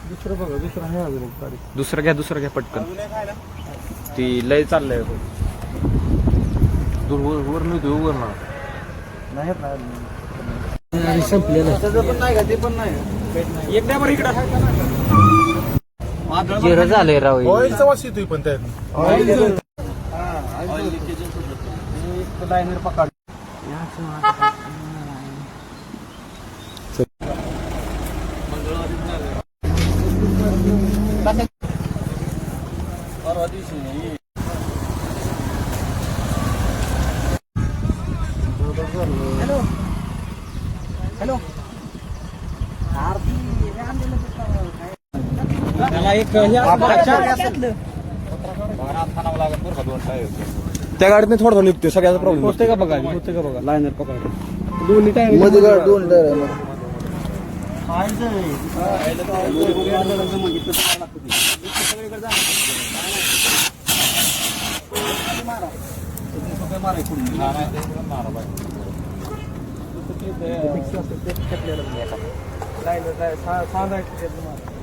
दुसरं बघा, दुसरं आहे अजून एक गाडी. दुसरं घ्या पटकन. ती लय चाललंय. वर नाही वर ना नाही संपलेलं पण नाही का ते पण नाही. एक नंबर इकडं जिरं झालंय राव हे. ऑइलचा वास येतोय पण त्यात. लायनर पकड. परवा दिवशी हॅलो हॅलो त्याला एक त्या गाडीत थोडं निघतोय सगळ्याचा प्रॉब्लेम. होते का बघा लायनर पकड दोन्ही टायर मध्ये दोन टायर आहे. लायनर सांगायचं